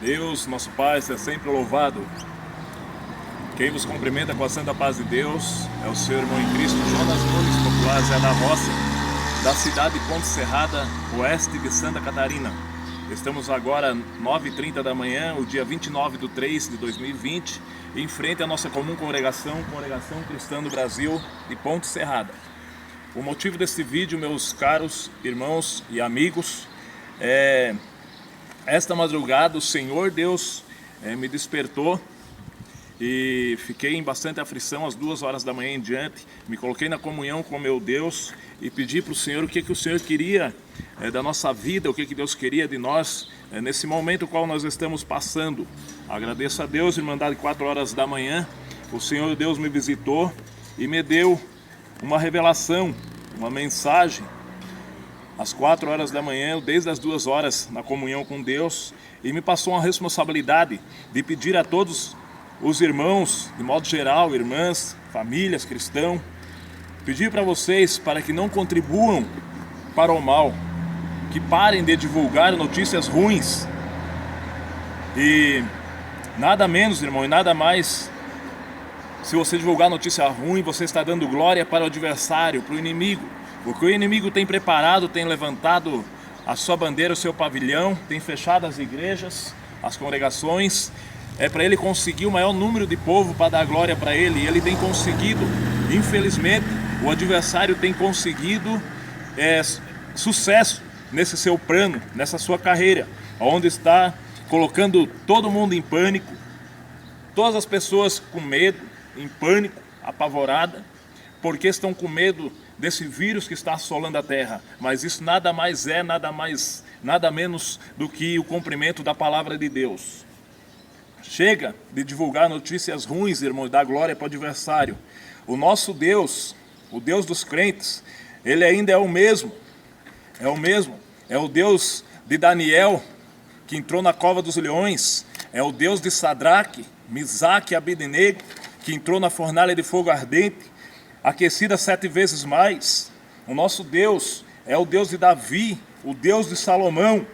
Deus, nosso Pai, seja sempre louvado. Quem vos cumprimenta com a santa paz de Deus é o seu irmão em Cristo, Jonas Nunes, popular Zé da Roça, da cidade de Ponte Serrada, oeste de Santa Catarina. Estamos agora 9h30 da manhã, o dia 29/3/2020, em frente à nossa comum Congregação Cristã do Brasil de Ponte Serrada. O motivo desse vídeo, meus caros irmãos e amigos, esta madrugada o Senhor Deus me despertou e fiquei em bastante aflição às 2 horas da manhã em diante. Me coloquei na comunhão com meu Deus e pedi para o Senhor o que o Senhor queria da nossa vida, o que Deus queria de nós nesse momento qual nós estamos passando. Agradeço a Deus, Irmandade, 4 horas da manhã, o Senhor Deus me visitou e me deu uma revelação, uma mensagem. Às 4 horas da manhã, desde as 2 horas na comunhão com Deus, e me passou uma responsabilidade de pedir a todos os irmãos, de modo geral, irmãs, famílias, cristãos, pedir para vocês para que não contribuam para o mal, que parem de divulgar notícias ruins, e nada menos, irmão, e nada mais. Se você divulgar notícia ruim, você está dando glória para o adversário, para o inimigo, porque o inimigo tem preparado, tem levantado a sua bandeira, o seu pavilhão, tem fechado as igrejas, as congregações, para ele conseguir o maior número de povo para dar glória para ele, e ele tem conseguido. Infelizmente, o adversário tem conseguido sucesso nesse seu plano, nessa sua carreira, onde está colocando todo mundo em pânico, todas as pessoas com medo, em pânico, apavorada, porque estão com medo desse vírus que está assolando a terra. Mas isso nada mais é, nada menos do que o cumprimento da palavra de Deus. Chega de divulgar notícias ruins, irmãos, dar glória para o adversário. O nosso Deus, o Deus dos crentes, ele ainda é o mesmo. É o Deus de Daniel, que entrou na cova dos leões. É o Deus de Sadraque, Misaque e Abednego, que entrou na fornalha de fogo ardente, aquecida 7 vezes mais. O nosso Deus é o Deus de Davi, o Deus de Salomão.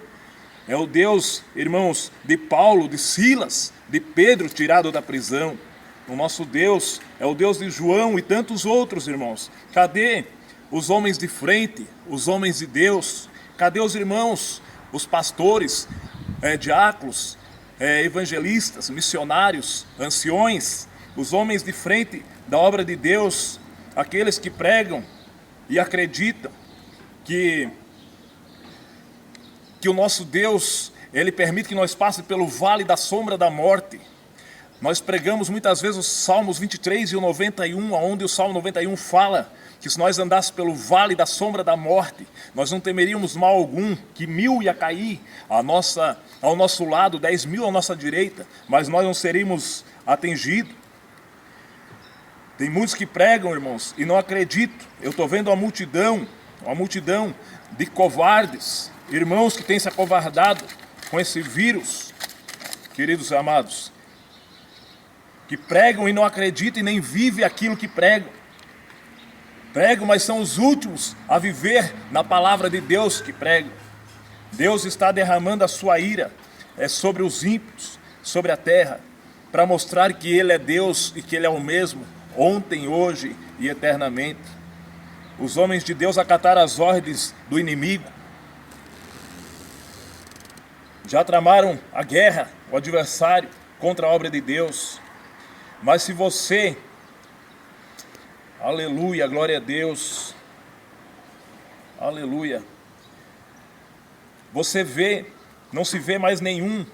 É o Deus, irmãos, de Paulo, de Silas, de Pedro tirado da prisão. O nosso Deus é o Deus de João e tantos outros, irmãos. Cadê os homens de frente, os homens de Deus? Cadê os irmãos, os pastores, diáconos, evangelistas, missionários, anciões, os homens de frente da obra de Deus, aqueles que pregam e acreditam que o nosso Deus, ele permite que nós passemos pelo vale da sombra da morte. Nós pregamos muitas vezes os Salmos 23 e o 91, onde o Salmo 91 fala que se nós andássemos pelo vale da sombra da morte, nós não temeríamos mal algum, que 1000 ia cair ao nosso lado, 10.000 à nossa direita, mas nós não seríamos atingidos. Tem muitos que pregam, irmãos, e não acreditam. Eu estou vendo uma multidão de covardes, irmãos que têm se acovardado com esse vírus, queridos amados, que pregam e não acreditam e nem vivem aquilo que pregam. Pregam, mas são os últimos a viver na palavra de Deus que pregam. Deus está derramando a sua ira sobre os ímpios, sobre a terra, para mostrar que Ele é Deus e que Ele é o mesmo, ontem, hoje e eternamente. Os homens de Deus acataram as ordens do inimigo, já tramaram a guerra, o adversário, contra a obra de Deus. Mas se você, aleluia, glória a Deus, aleluia, você vê, não se vê mais nenhum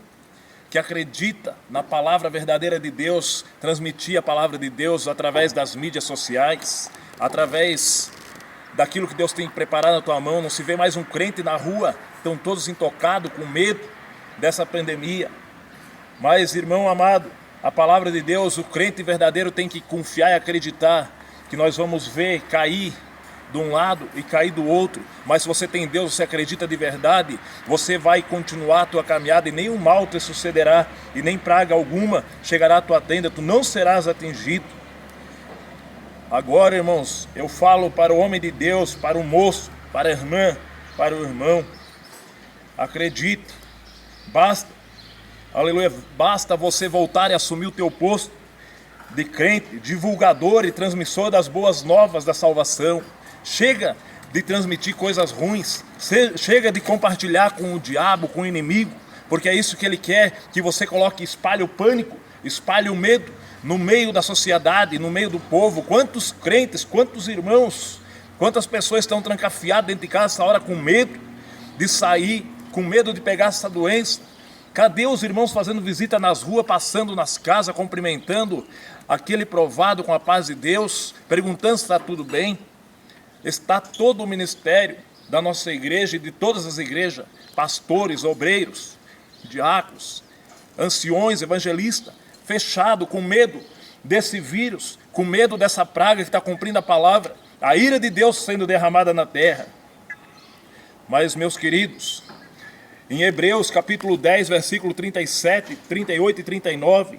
que acredita na palavra verdadeira de Deus, transmitir a palavra de Deus através das mídias sociais, através daquilo que Deus tem preparado na tua mão. Não se vê mais um crente na rua, estão todos intocados, com medo dessa pandemia. Mas, irmão amado, a palavra de Deus, o crente verdadeiro tem que confiar e acreditar que nós vamos ver cair de um lado e cair do outro. Mas se você tem Deus, você acredita de verdade, você vai continuar a tua caminhada e nenhum mal te sucederá e nem praga alguma chegará à tua tenda, tu não serás atingido. Agora, irmãos, eu falo para o homem de Deus, para o moço, para a irmã, para o irmão. Acredite, basta Aleluia. Basta você voltar e assumir o teu posto de crente, divulgador e transmissor das boas novas da salvação. Chega de transmitir coisas ruins, chega de compartilhar com o diabo, com o inimigo, porque é isso que ele quer, que você coloque, espalhe o pânico, espalhe o medo no meio da sociedade, no meio do povo. Quantos crentes, quantos irmãos, quantas pessoas estão trancafiadas dentro de casa essa hora com medo de sair, com medo de pegar essa doença? Cadê os irmãos fazendo visita nas ruas, passando nas casas, cumprimentando aquele provado com a paz de Deus, perguntando se está tudo bem? Está todo o ministério da nossa igreja e de todas as igrejas, pastores, obreiros, diáconos, anciões, evangelistas, fechado com medo desse vírus, com medo dessa praga que está cumprindo a palavra, a ira de Deus sendo derramada na terra. Mas, meus queridos, em Hebreus capítulo 10, versículo 37, 38 e 39,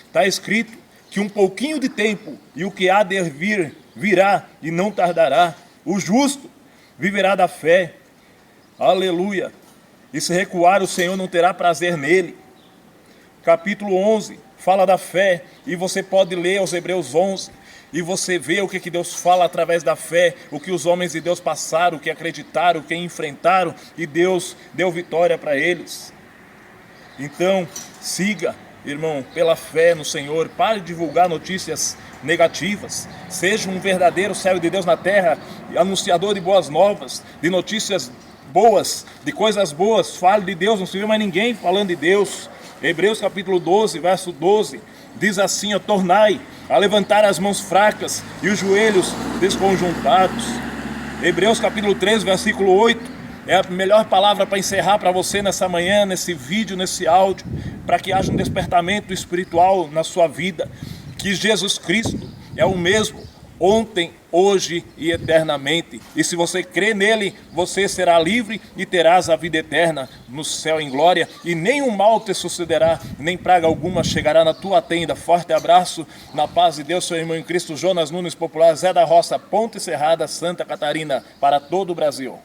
está escrito que um pouquinho de tempo e o que há de vir virá e não tardará. O justo viverá da fé. Aleluia. E se recuar, o Senhor não terá prazer nele. Capítulo 11 fala da fé, e você pode ler os Hebreus 11, e você vê o que Deus fala através da fé, o que os homens de Deus passaram, o que acreditaram, o que enfrentaram, e Deus deu vitória para eles. Então, siga, irmão, pela fé no Senhor. Pare de divulgar notícias negativas. Seja um verdadeiro servo de Deus na terra, anunciador de boas novas, de notícias boas, de coisas boas. Fale de Deus, não se vê mais ninguém falando de Deus. Hebreus capítulo 12, verso 12, diz assim: tornai a levantar as mãos fracas e os joelhos desconjuntados. Hebreus capítulo 13, versículo 8, é a melhor palavra para encerrar para você nessa manhã, nesse vídeo, nesse áudio, para que haja um despertamento espiritual na sua vida, que Jesus Cristo é o mesmo, ontem, hoje e eternamente. E se você crê nele, você será livre e terás a vida eterna no céu em glória, e nenhum mal te sucederá, nem praga alguma chegará na tua tenda. Forte abraço, na paz de Deus, seu irmão em Cristo, Jonas Nunes, popular Zé da Roça, Ponte Serrada, Santa Catarina, para todo o Brasil.